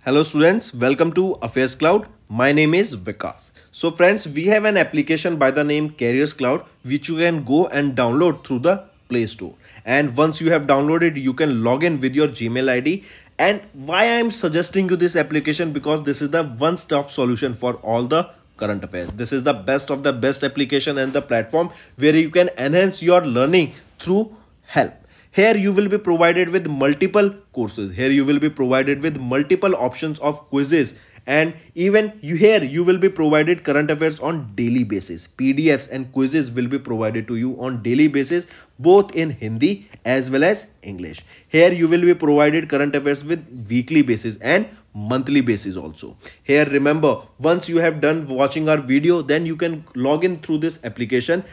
Hello students, welcome to AffairsCloud. My name is Vikas. So friends, we have an application by the name CareersCloud which you can go and download through the Play Store. And once you have downloaded, you can log in with your Gmail ID. And why I am suggesting you this application, because this is the one-stop solution for all the current affairs. This is the best of the best application and the platform where you can enhance your learning through help. Here you will be provided with multiple courses. Here you will be provided with multiple options of quizzes, and even you will be provided current affairs on daily basis. PDFs and quizzes will be provided to you on daily basis, both in Hindi as well as English. Here you will be provided current affairs with weekly basis and monthly basis also. Here remember, once you have done watching our video, then you can log in through this application,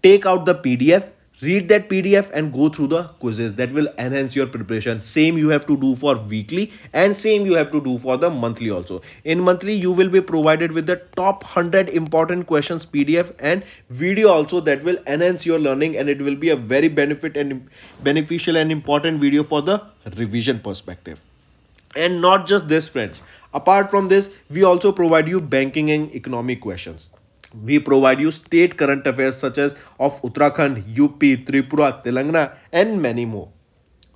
take out the PDF, read that PDF and go through the quizzes. That will enhance your preparation. Same you have to do for weekly and same you have to do for the monthly also. In monthly you will be provided with the top 100 important questions PDF and video also, that will enhance your learning, and it will be a very beneficial and important video for the revision perspective. And not just this friends, apart from this we also provide you banking and economic questions. We provide you state current affairs such as of Uttarakhand, UP, Tripura, Telangana and many more.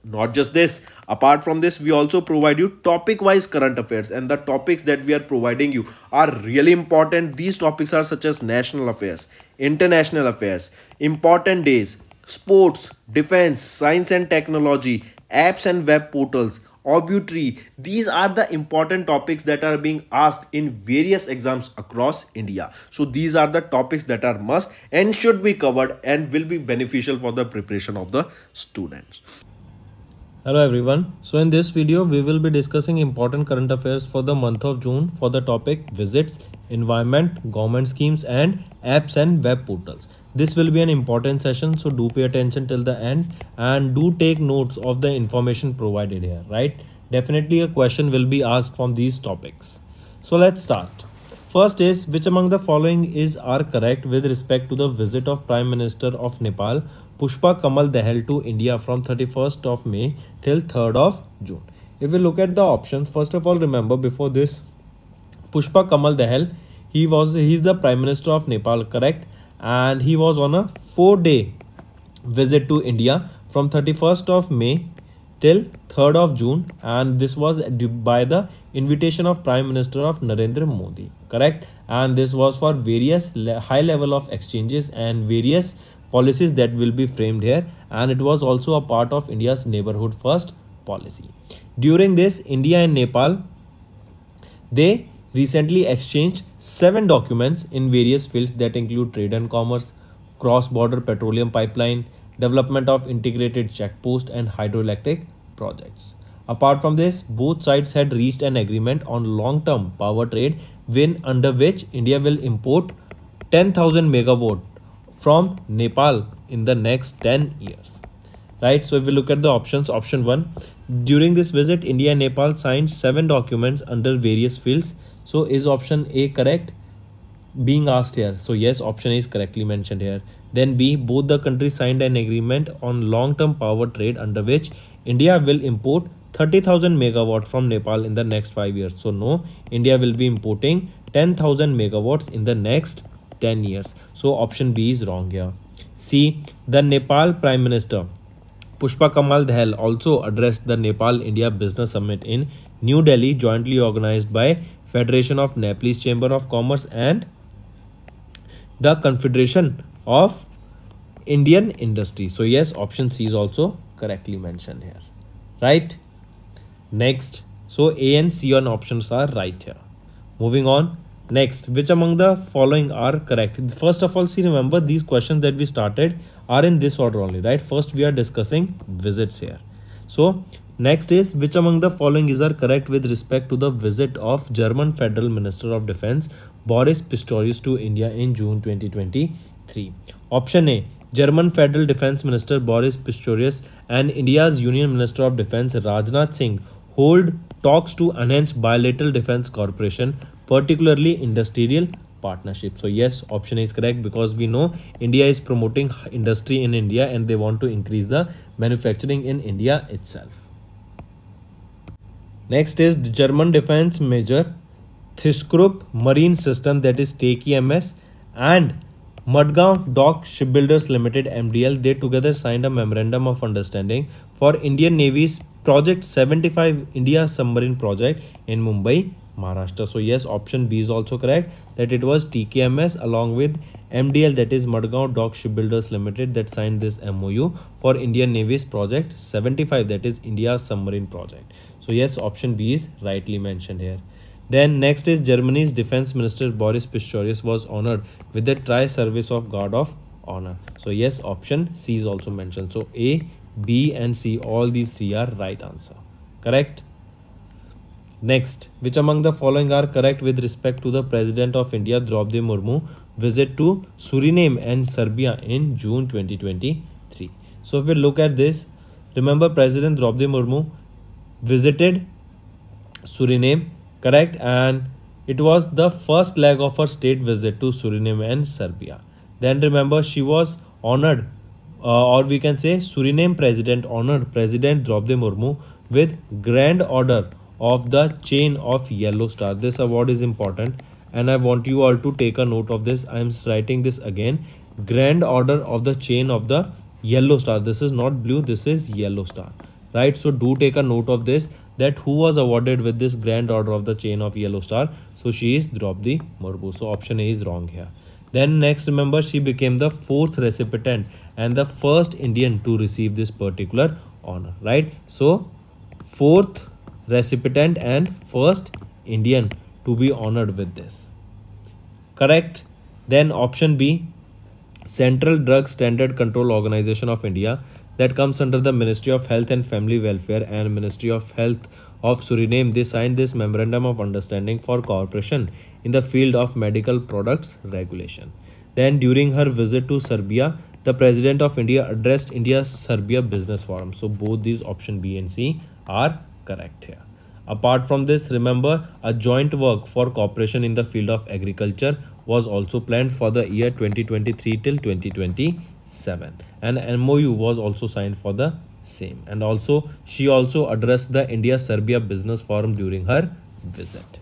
Not just this, apart from this we also provide you topic wise current affairs, and the topics that we are providing you are really important. These topics are such as national affairs, international affairs, important days, sports, defense, science and technology, apps and web portals, obituary. These are the important topics that are being asked in various exams across India. So these are the topics that are must and should be covered and will be beneficial for the preparation of the students. Hello everyone. So in this video we will be discussing important current affairs for the month of June for the topic visits, environment, government schemes and apps and web portals. This will be an important session, so do pay attention till the end and do take notes of the information provided here, right? Definitely a question will be asked from these topics. So let's start. First is, which among the following are correct with respect to the visit of Prime Minister of Nepal Pushpa Kamal Dahal to India from 31st of May till 3rd of June. If we look at the options, first of all remember before this, Pushpa Kamal Dahal, he's the Prime Minister of Nepal, correct? And he was on a 4-day visit to India from 31st of May till 3rd of June, and this was by the invitation of Prime Minister of Narendra Modi, correct? And this was for various high level of exchanges and various policies that will be framed here, and it was also a part of India's neighborhood first policy. During this, India and Nepal, they recently exchanged 7 documents in various fields that include trade and commerce, cross-border petroleum pipeline, development of integrated checkpost and hydroelectric projects. Apart from this, both sides had reached an agreement on long-term power trade under which India will import 10,000 megawatt from Nepal in the next 10 years. Right, so if we look at the options, option 1, during this visit India and Nepal signed 7 documents under various fields. So is option A correct being asked here? So yes, option A is correctly mentioned here. Then B, both the countries signed an agreement on long-term power trade under which India will import 30,000 megawatt from Nepal in the next 5 years. So no, India will be importing 10,000 megawatts in the next 10 years. So option B is wrong here. C, the Nepal Prime Minister Pushpa Kamal Dahal also addressed the Nepal-India Business Summit in New Delhi, jointly organized by Federation of Nepalese Chamber of Commerce and the Confederation of Indian Industry. So yes, option C is also correctly mentioned here, right? Next, so A and C on options are right here. Moving on. Next, which among the following are correct? First of all, see, remember these questions that we started are in this order only, right? First we are discussing visits here. So next is, which among the following are correct with respect to the visit of German Federal Minister of Defense Boris Pistorius to India in June 2023? Option A, German Federal Defense Minister Boris Pistorius and India's Union Minister of Defense Rajnath Singh hold talks to enhance bilateral defense cooperation, particularly industrial partnership. So yes, option A is correct, because we know India is promoting industry in India and they want to increase the manufacturing in India itself. Next is German defense major Thyssenkrupp Marine System, that is TKMS, and Mudgaon Dock Shipbuilders Limited MDL. They together signed a memorandum of understanding for Indian Navy's Project 75 India submarine project in Mumbai, Maharashtra. So yes, option B is also correct, that it was TKMS along with MDL, that is Mudgaon Dock Shipbuilders Limited, that signed this MOU for Indian Navy's Project 75, that is India's submarine project. So yes, option B is rightly mentioned here. Then next is Germany's Defense Minister Boris Pistorius was honored with the Tri-Service of Guard of Honor. So yes, option C is also mentioned. So A, B and C, all these three are right answer. Correct? Next, which among the following are correct with respect to the President of India Draupadi Murmu visit to Suriname and Serbia in June 2023? So if we look at this, remember President Draupadi Murmu visited Suriname, correct, and it was the first leg of her state visit to Suriname and Serbia. Then remember, she was honored, or we can say Suriname president honored President Draupadi Murmu with Grand Order of the Chain of Yellow Star. This award is important and I want you all to take a note of this. I am writing this again, Grand Order of the Chain of the Yellow Star. This is not blue, this is yellow star, right? So do take a note of this, that who was awarded with this Grand Order of the Chain of Yellow Star. So she is Draupadi Murmu. So option A is wrong here. Then next, remember, she became the 4th recipient and the first Indian to receive this particular honor, right? So 4th recipient and first Indian to be honored with this. Correct? Then option B, Central Drug Standard Control Organization of India, that comes under the Ministry of Health and Family Welfare and Ministry of Health of Suriname. They signed this memorandum of understanding for cooperation in the field of medical products regulation. Then during her visit to Serbia, the President of India addressed India-Serbia Business Forum. So both these option B and C are correct here. Apart from this, remember, a joint work for cooperation in the field of agriculture was also planned for the year 2023 till 2027. An MOU was also signed for the same. And also, she also addressed the India-Serbia Business Forum during her visit.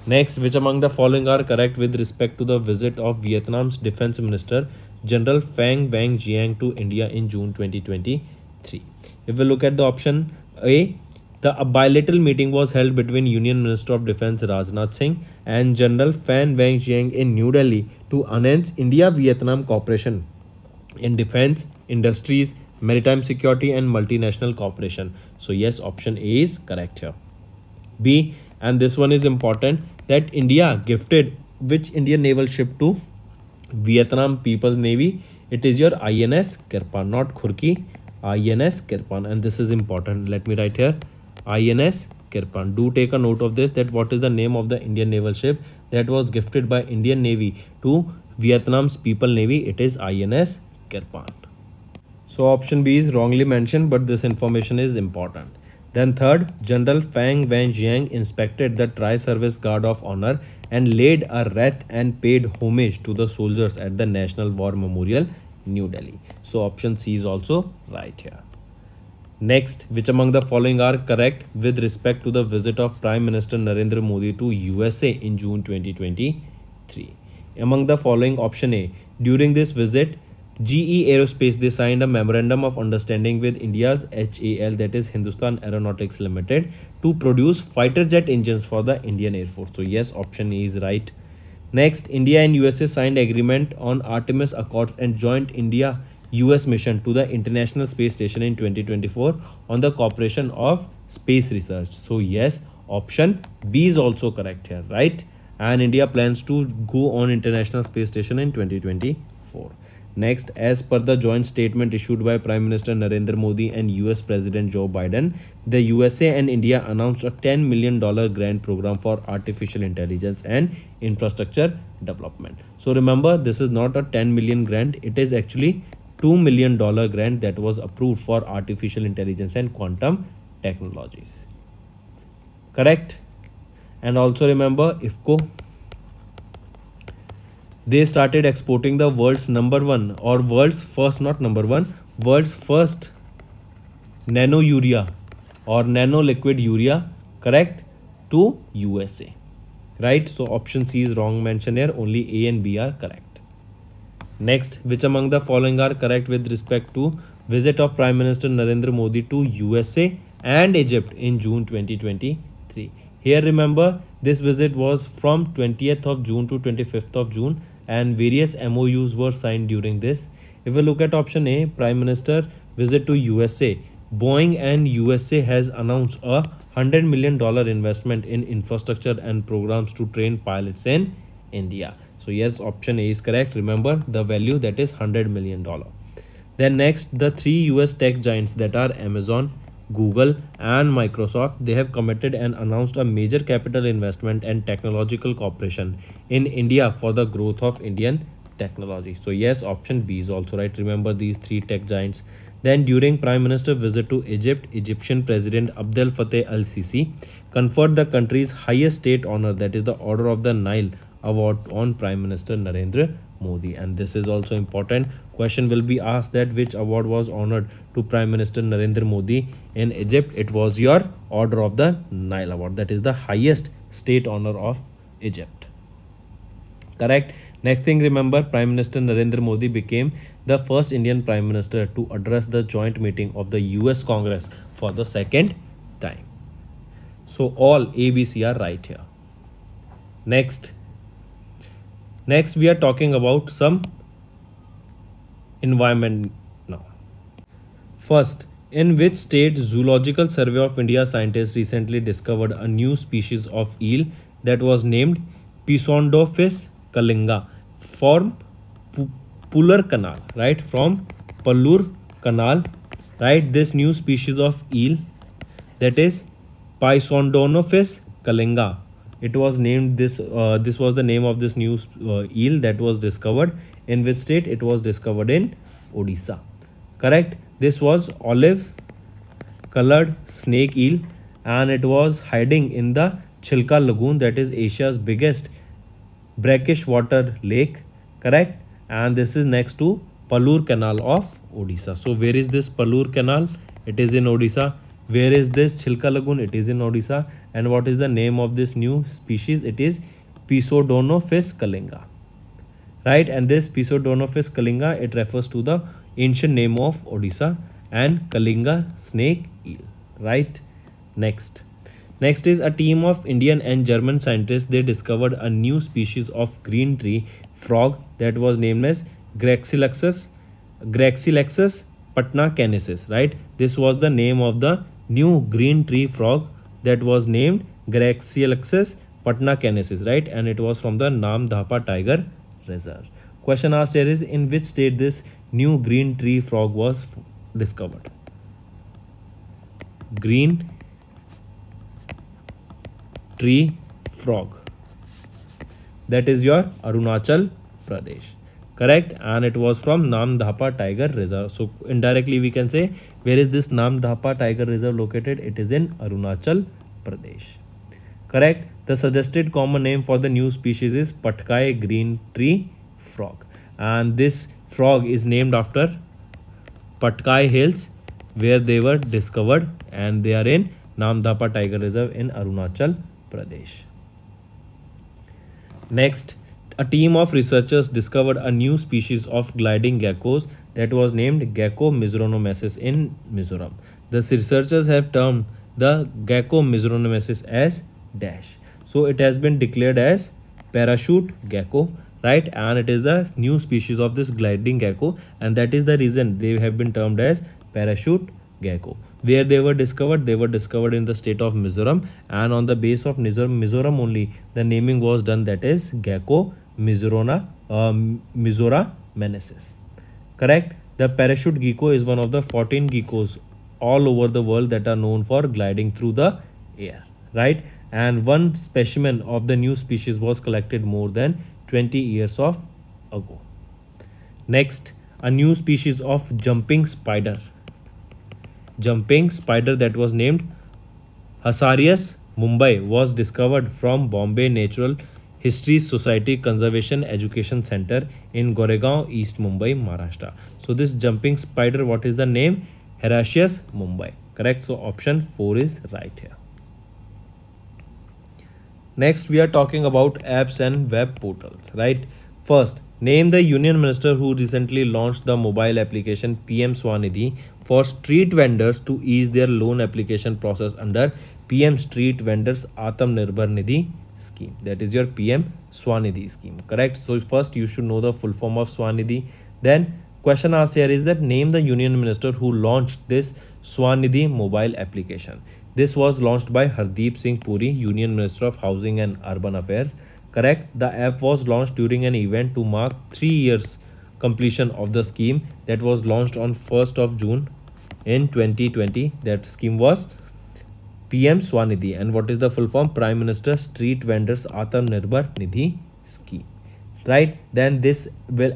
Next, which among the following are correct with respect to the visit of Vietnam's Defense Minister General Phang Vang Giang to India in June 2023? If we look at the option A, the bilateral meeting was held between Union Minister of Defense Rajnath Singh and General Phang Vang Giang in New Delhi to enhance India-Vietnam cooperation in defense, industries, maritime security and multinational cooperation. So yes, option A is correct here. B, and this one is important, that India gifted which Indian naval ship to Vietnam People's Navy? It is your INS Kirpan, not Khurki, INS Kirpan, and this is important. Let me write here, INS Kirpan. Do take a note of this, that what is the name of the Indian naval ship that was gifted by Indian Navy to Vietnam's People Navy? It is INS Kirpan. So option B is wrongly mentioned, but this information is important. Then third, General Phang Vang Giang inspected the Tri-Service Guard of Honor and laid a wreath and paid homage to the soldiers at the National War Memorial, New Delhi. So option C is also right here. Next, which among the following are correct with respect to the visit of Prime Minister Narendra Modi to USA in June 2023? Among the following, option A, during this visit, GE Aerospace, they signed a memorandum of understanding with India's HAL, that is Hindustan Aeronautics Limited, to produce fighter jet engines for the Indian Air Force. So yes, option A is right. Next, India and USA signed agreement on Artemis Accords and joint India-US mission to the International Space Station in 2024 on the cooperation of space research. So yes, option B is also correct here, right? And India plans to go on International Space Station in 2024. Next, as per the joint statement issued by Prime Minister Narendra Modi and US President Joe Biden, the USA and India announced a $10 million grant program for artificial intelligence and infrastructure development. So remember, this is not a 10 million grant, it is actually $2 million grant that was approved for artificial intelligence and quantum technologies. Correct? And also remember, IFCO, they started exporting the world's #1 or world's first, not #1, world's first nano urea or nano liquid urea correct, to USA, right? So option C is wrong mention here, only A and B are correct. Next, which among the following are correct with respect to visit of Prime Minister Narendra Modi to USA and Egypt in June 2023? Here remember, this visit was from 20th of June to 25th of June and various MOUs were signed during this. If we look at option A, Prime Minister visit to USA, Boeing and USA has announced a $100 million investment in infrastructure and programs to train pilots in India. So yes, option A is correct. Remember the value, that is $100 million. Then next, the three US tech giants that are Amazon, Google and Microsoft, they have committed and announced a major capital investment and technological cooperation in India for the growth of Indian technology. So yes, option B is also right. Remember these three tech giants. Then during Prime Minister visit to Egypt, Egyptian President Abdel Fattah al-Sisi conferred the country's highest state honor, that is the Order of the Nile award, on Prime Minister Narendra Modi. And this is also important. Question will be asked that which award was honored to Prime Minister Narendra Modi in Egypt. It was your Order of the Nile award, that is the highest state honor of Egypt. Correct. Next thing, remember, Prime Minister Narendra Modi became the first Indian Prime Minister to address the joint meeting of the US Congress for the second time. So all A, B, C are right here. Next we are talking about some environment now. First, in which state Zoological Survey of India scientists recently discovered a new species of eel that was named Pisondophis kalinga from Pular Canal, right? From Pallur Canal, right? This new species of eel, that is Pisondophis kalinga. It was named this. This was the name of this new eel that was discovered. In which state? It was discovered in Odisha. Correct. This was olive-colored snake eel, and it was hiding in the Chilka Lagoon, that is Asia's biggest brackish water lake. Correct. And this is next to Pallur Canal of Odisha. So where is this Pallur Canal? It is in Odisha. Where is this Chilka Lagoon? It is in Odisha. And what is the name of this new species? It is Pisondophis kalinga, right? And this Pisondophis kalinga, it refers to the ancient name of Odisha and Kalinga snake eel, right? Next is a team of Indian and German scientists. They discovered a new species of green tree frog that was named as Graxilexus patnakensis, right? This was the name of the new green tree frog that was named Graxilexus patnakensis, right? And it was from the Namdapa Tiger Reserve. Question asked here is, in which state this new green tree frog was discovered? Green tree frog, that is your Arunachal Pradesh. Correct. And it was from Namdapa Tiger Reserve. So indirectly we can say, where is this Namdapa Tiger Reserve located? It is in Arunachal Pradesh. Correct. The suggested common name for the new species is Patkai green tree frog, and this frog is named after Patkai Hills where they were discovered, and they are in Namdapa Tiger Reserve in Arunachal Pradesh. Next, a team of researchers discovered a new species of gliding geckos that was named Gecko mizoramoensis in Mizoram. The researchers have termed the Gecko mizoramoensis as dash. So it has been declared as parachute gecko, right? And it is the new species of this gliding gecko, and that is the reason they have been termed as parachute gecko. Where they were discovered? They were discovered in the state of Mizoram, and on the base of Mizoram only the naming was done, that is Gecko mizoramoensis. Correct. The parachute gecko is one of the 14 geckos all over the world that are known for gliding through the air, right? And one specimen of the new species was collected more than 20 years ago. Next, a new species of jumping spider that was named Hasarius Mumbai was discovered from Bombay Natural History Society Conservation Education Center in Goregaon, East Mumbai, Maharashtra. So this jumping spider, what is the name? Herasius Mumbai. Correct. So option 4 is right here. Next, we are talking about apps and web portals, right? First, name the union minister who recently launched the mobile application PM Swanidhi for street vendors to ease their loan application process under PM Street Vendors Atmanirbhar Nidhi scheme. That is your PM Swanidhi scheme, correct? So first you should know the full form of Swanidhi. Then question asked here is that name the union minister who launched this Swanidhi mobile application. This was launched by Hardeep Singh Puri, Union Minister of Housing and Urban Affairs. Correct. The app was launched during an event to mark 3 years completion of the scheme that was launched on 1st of June in 2020. That scheme was PM Swanidhi. And what is the full form? Prime Minister Street Vendors Atmanirbhar Nidhi scheme. Right. Then this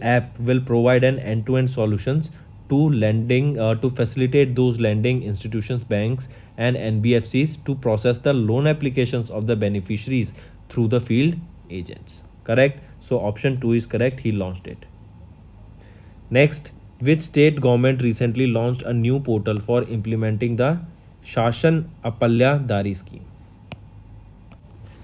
app will provide an end-to-end solutions to lending to facilitate those lending institutions, banks and NBFCs to process the loan applications of the beneficiaries through the field agents. Correct. So option 2 is correct. He launched it. Next, which state government recently launched a new portal for implementing the Shashan Apalya Dari scheme?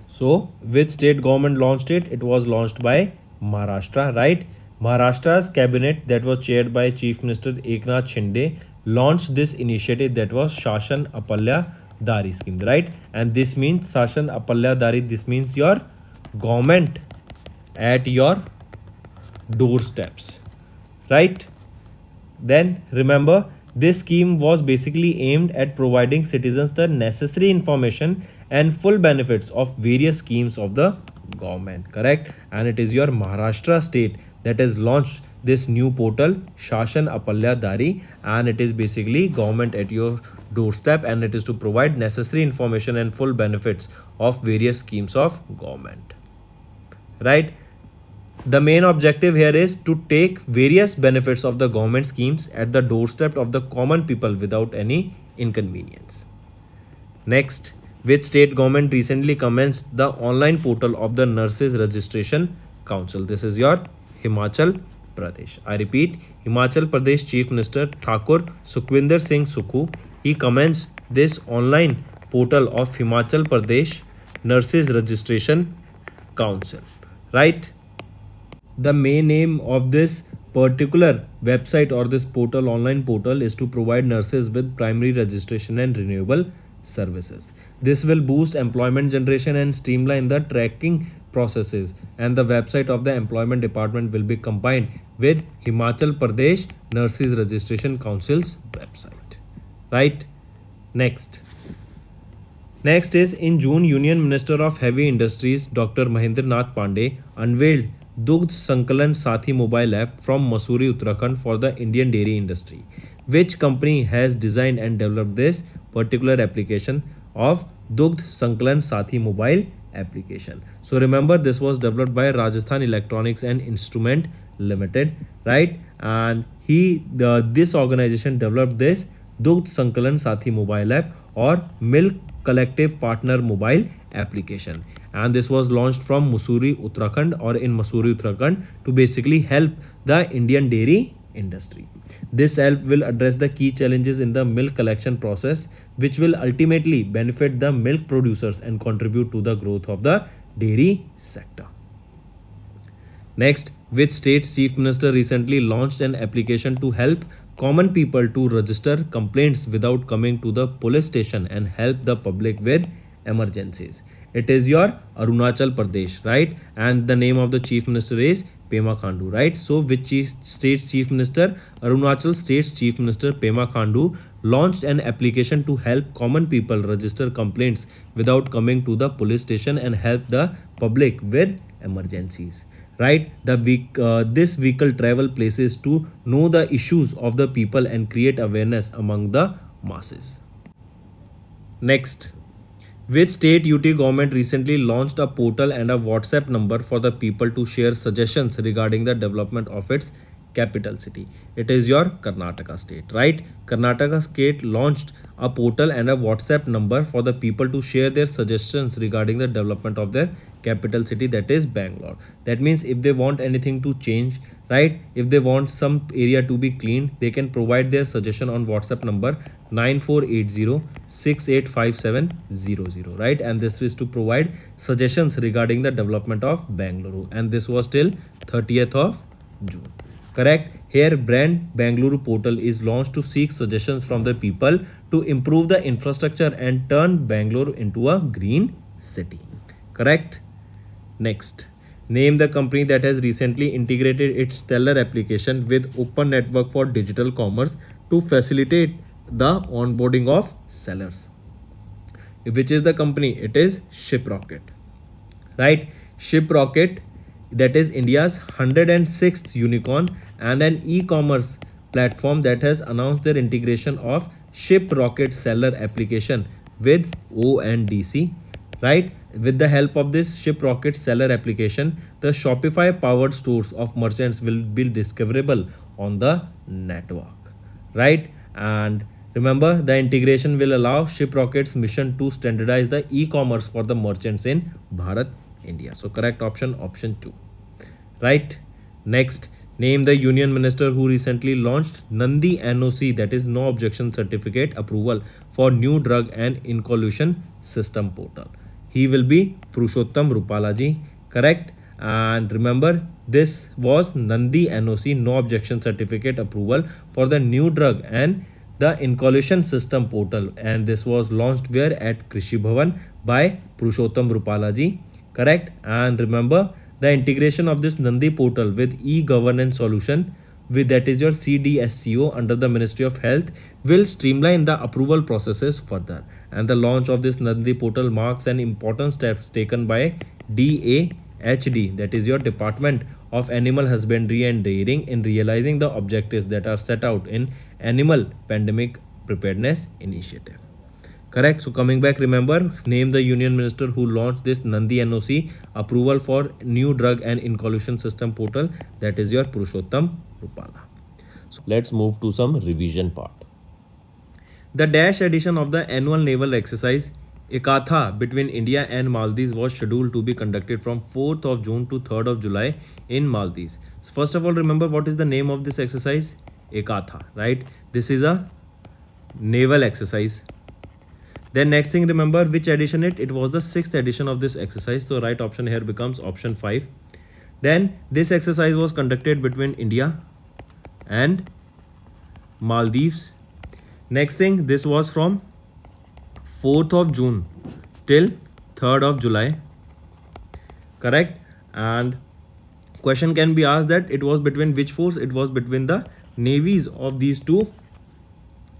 So which state government launched it? It was launched by Maharashtra, right? Maharashtra's cabinet that was chaired by Chief Minister Eknath Shinde launched this initiative that was Shashan Apalya Dari scheme, right? And this means Shashan Apalya Dari, this means your government at your doorsteps, right? Then remember, this scheme was basically aimed at providing citizens the necessary information and full benefits of various schemes of the government, correct? And it is your Maharashtra state that has launched this new portal Shashan Apalya Dari, and it is basically government at your doorstep, and it is to provide necessary information and full benefits of various schemes of government, right? The main objective here is to take various benefits of the government schemes at the doorstep of the common people without any inconvenience. Next, which state government recently commenced the online portal of the Nurses Registration Council? This is your Himachal Pradesh. I repeat, Himachal Pradesh Chief Minister Thakur Sukhwinder Singh Sukhu, he commenced this online portal of Himachal Pradesh Nurses Registration Council, right? The main aim of this particular website or this portal, online portal, is to provide nurses with primary registration and renewable services. This will boost employment generation and streamline the tracking processes, and the website of the employment department will be combined with Himachal Pradesh Nurses Registration Council's website, right? Next is in June, Union Minister of Heavy Industries Dr. Mahendra Nath Pandey unveiled Dugdh Sankalan Sathi mobile app from Mussoorie, Uttarakhand for the Indian dairy industry. Which company has designed and developed this particular application of Dugdh Sankalan Sathi mobile application? So remember, this was developed by Rajasthan Electronics and Instrument Limited, right? And this organization developed this Dugdh Sankalan Sathi mobile app or Milk Collective Partner mobile application, and this was launched from Mussoorie, Uttarakhand, or in Mussoorie, Uttarakhand, to basically help the Indian dairy industry. This app will address the key challenges in the milk collection process, which will ultimately benefit the milk producers and contribute to the growth of the dairy sector. Next, which state's chief minister recently launched an application to help common people to register complaints without coming to the police station and help the public with emergencies? It is your Arunachal Pradesh, right? And the name of the chief minister is Pema Khandu, right? So which state's chief minister? Arunachal State's chief minister Pema Khandu launched an application to help common people register complaints without coming to the police station and help the public with emergencies, right? This vehicle travel places to know the issues of the people and create awareness among the masses. Next, which state UT government recently launched a portal and a WhatsApp number for the people to share suggestions regarding the development of its capital city? It is your Karnataka state, right? Karnataka state launched a portal and a WhatsApp number for the people to share their suggestions regarding the development of their capital city, that is Bangalore. That means if they want anything to change, right, if they want some area to be cleaned, they can provide their suggestion on WhatsApp number 9480685700, right? And this is to provide suggestions regarding the development of Bengaluru, and this was till 30th of June. Correct. Here brand Bengaluru portal is launched to seek suggestions from the people to improve the infrastructure and turn Bangalore into a green city. Correct. Next, name the company that has recently integrated its Stellar application with Open Network for Digital Commerce to facilitate the onboarding of sellers. Which is the company? It is ShipRocket, right? ShipRocket, that is India's 106th unicorn and an e-commerce platform that has announced their integration of ShipRocket seller application with ONDC, right? With the help of this ShipRocket seller application, the Shopify powered stores of merchants will be discoverable on the network, right? And remember, the integration will allow ShipRocket's mission to standardize the e-commerce for the merchants in Bharat, India. So correct option, option 2, right? Next, name the union minister who recently launched Nandi NOC, that is no objection certificate approval for new drug and incollusion system portal. He will be Purushottam Rupala ji, correct? And remember, this was Nandi NOC, no objection certificate approval for the new drug and the incollusion system portal, and this was launched where? At Krishi Bhavan by Purushottam Rupala ji, correct? And remember, the integration of this Nandi portal with e-governance solution, with that is your CDSCO under the Ministry of Health, will streamline the approval processes further. And the launch of this Nandi portal marks an important steps taken by DAHD, that is your Department of Animal Husbandry and Dairying, in realizing the objectives that are set out in Animal Pandemic Preparedness Initiative. Correct. So coming back, remember, name the union minister who launched this Nandi NOC approval for new drug and incollusion system portal, that is your Purushottam Rupala. So let's move to some revision part. The Dash edition of the annual naval exercise Ekatha between India and Maldives was scheduled to be conducted from 4th of June to 3rd of July in Maldives. So first of all, remember what is the name of this exercise? Ekatha, right? This is a naval exercise. Then next thing, remember which edition it was the 6th edition of this exercise. So right option here becomes option 5. Then this exercise was conducted between India and Maldives. Next thing, this was from 4th of June till 3rd of July, correct? And question can be asked that it was between which force? It was between the navies of these two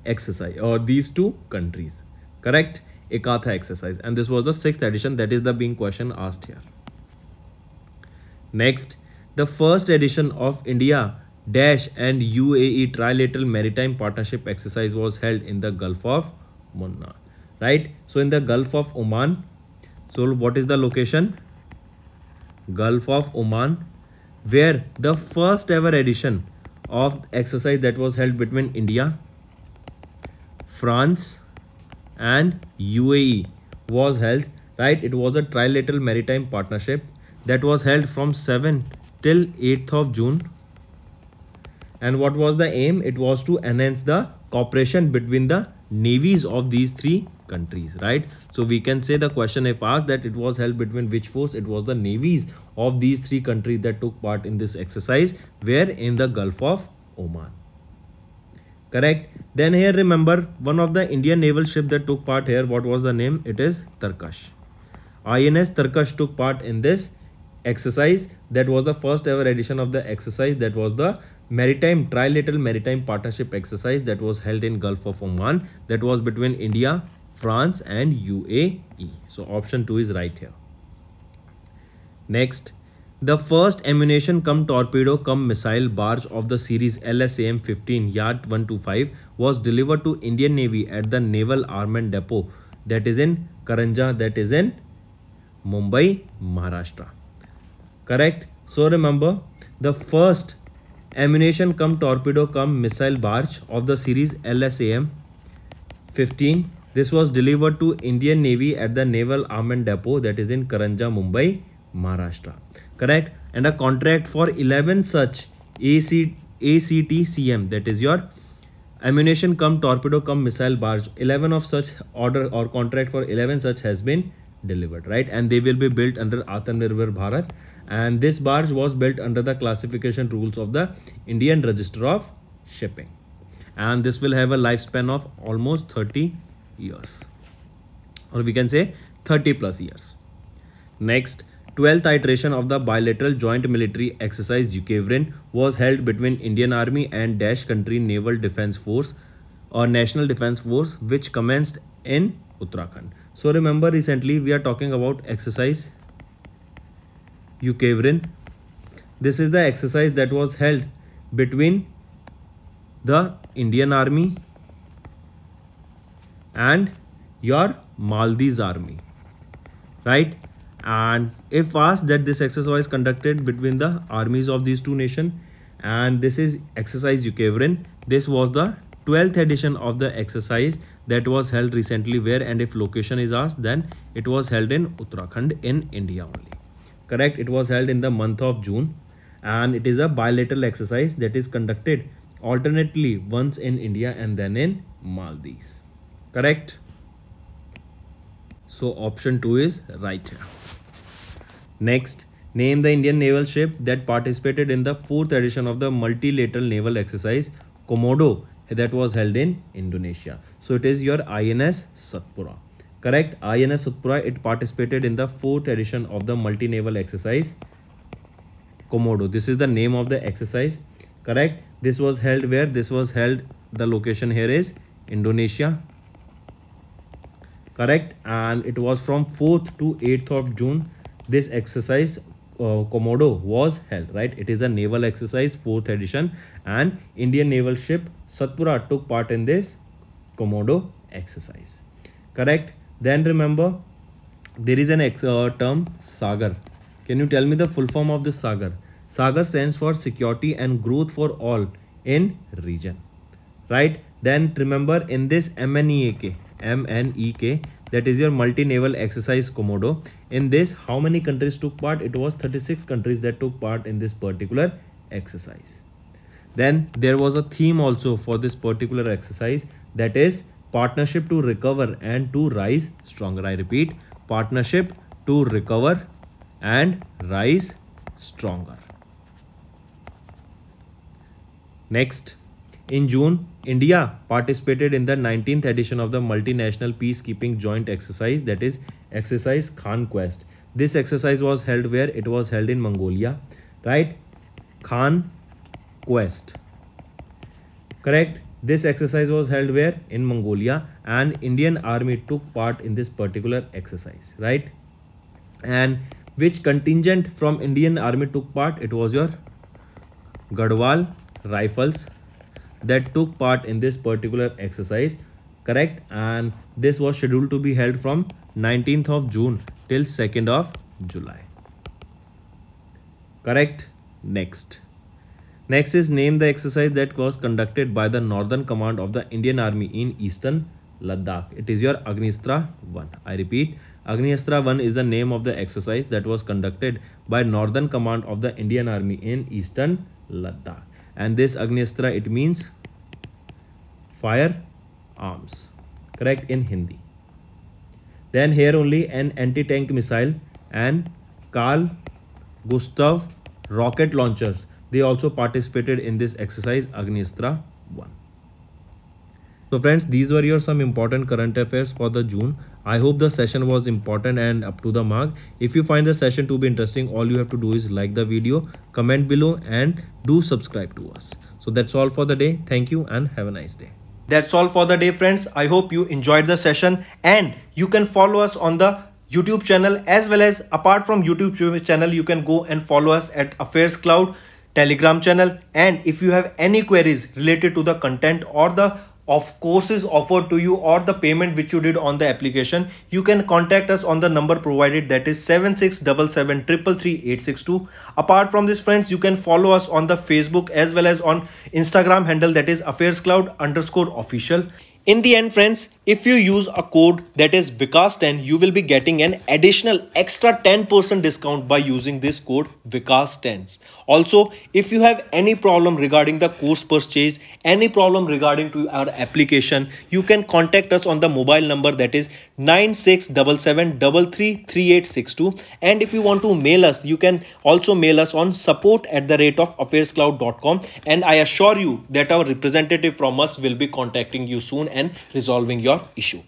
exercise or these two countries, correct? Ekatha exercise, and this was the 6th edition, that is the being question asked here. Next, the first edition of India Dash and UAE trilateral maritime partnership exercise was held in the Gulf of Oman, right? So in the Gulf of Oman, so what is the location? Gulf of Oman, where the first ever edition of exercise that was held between India, France and UAE was held, right? It was a trilateral maritime partnership that was held from 7th till 8th of June. And what was the aim? It was to enhance the cooperation between the navies of these three countries, right? So we can say the question if asked that it was held between which force? It was the navies of these three countries that took part in this exercise, where? In the Gulf of Oman, correct? Then here remember one of the Indian naval ship that took part here, what was the name? It is Tarkash. INS Tarkash took part in this exercise. That was the first ever edition of the exercise. That was the maritime trilateral maritime partnership exercise that was held in Gulf of Oman, that was between India, France and UAE. So option 2 is right here. Next, the first ammunition cum torpedo cum missile barge of the series LSAM 15 Yard 125 was delivered to Indian Navy at the Naval Armament Depot, that is in Karanja, that is in Mumbai, Maharashtra, correct? So remember, the first ammunition cum torpedo cum missile barge of the series LSAM 15, this was delivered to Indian Navy at the Naval Armament Depot, that is in Karanja, Mumbai, Maharashtra, correct? And a contract for 11 such ACTCM, that is your ammunition cum torpedo cum missile barge. 11 of such order or contract for 11 such has been delivered, right? And they will be built under Atmanirbhar Bharat. And this barge was built under the classification rules of the Indian Register of Shipping. And this will have a lifespan of almost 30 years. Or we can say 30 plus years. Next, 12th iteration of the bilateral joint military exercise Ukraine was held between Indian Army and Dash country Naval Defence Force or National Defence Force, which commenced in Uttarakhand. So remember, recently we are talking about exercise Ukraine. This is the exercise that was held between the Indian Army and your Maldives Army, right? And if asked that this exercise was conducted between the armies of these two nations, and this is exercise Ukraine. This was the 12th edition of the exercise that was held recently where, and if location is asked, then it was held in Uttarakhand in India only. Correct? It was held in the month of June, and it is a bilateral exercise that is conducted alternately once in India and then in Maldives. Correct? So option 2 is right here. Next, name the Indian naval ship that participated in the 4th edition of the multilateral naval exercise Komodo that was held in Indonesia. So it is your INS Satpura. Correct? INS Satpura, it participated in the 4th edition of the multi-naval exercise Komodo. This is the name of the exercise. Correct? This was held where? This was held, the location here is Indonesia. Correct? And it was from 4th to 8th of June. This exercise Komodo was held, right? It is a naval exercise, 4th edition, and Indian naval ship Satpura took part in this Komodo exercise. Correct? Then remember, there is an term Sagar. Can you tell me the full form of this Sagar? Sagar stands for security and growth for all in region, right? Then remember, in this MNEK, that is your multi-naval exercise Komodo. In this, how many countries took part? It was 36 countries that took part in this particular exercise. Then there was a theme also for this particular exercise, that is partnership to recover and to rise stronger. I repeat, partnership to recover and rise stronger. Next, in June, India participated in the 19th edition of the multinational peacekeeping joint exercise, that is exercise Khan Quest. This exercise was held where? It was held in Mongolia, right? Khan Quest. Correct? This exercise was held where? In Mongolia, and Indian Army took part in this particular exercise, right? And which contingent from Indian Army took part? It was your Garhwal Rifles that took part in this particular exercise. Correct? And this was scheduled to be held from 19th of June till 2nd of July. Correct? Next is name the exercise that was conducted by the Northern Command of the Indian Army in Eastern Ladakh. It is your Agnistra 1. I repeat, Agnistra 1 is the name of the exercise that was conducted by Northern Command of the Indian Army in Eastern Ladakh. And this Agnistra, it means fire arms. Correct? In Hindi. Then here only an anti-tank missile and Carl Gustav rocket launchers, they also participated in this exercise Agnistra 1. So friends, these were your some important current affairs for the June. I hope the session was important and up to the mark. If you find the session to be interesting, all you have to do is like the video, comment below, and do subscribe to us. So that's all for the day. Thank you and have a nice day. That's all for the day, friends. I hope you enjoyed the session, and you can follow us on the YouTube channel, as well as apart from YouTube channel, you can go and follow us at AffairsCloud Telegram channel. And if you have any queries related to the content or the courses offered to you or the payment which you did on the application, you can contact us on the number provided, that is 7677333862. Apart from this, friends, you can follow us on the Facebook as well as on Instagram handle, that is AffairsCloud_official. In the end, friends, if you use a code that is VICAS10, you will be getting an additional extra 10% discount by using this code VICAS10. Also, if you have any problem regarding the course purchase, any problem regarding to our application, you can contact us on the mobile number that is 9677333862. And if you want to mail us, you can also mail us on support@affairscloud.com, and I assure you that our representative from us will be contacting you soon and resolving your issue.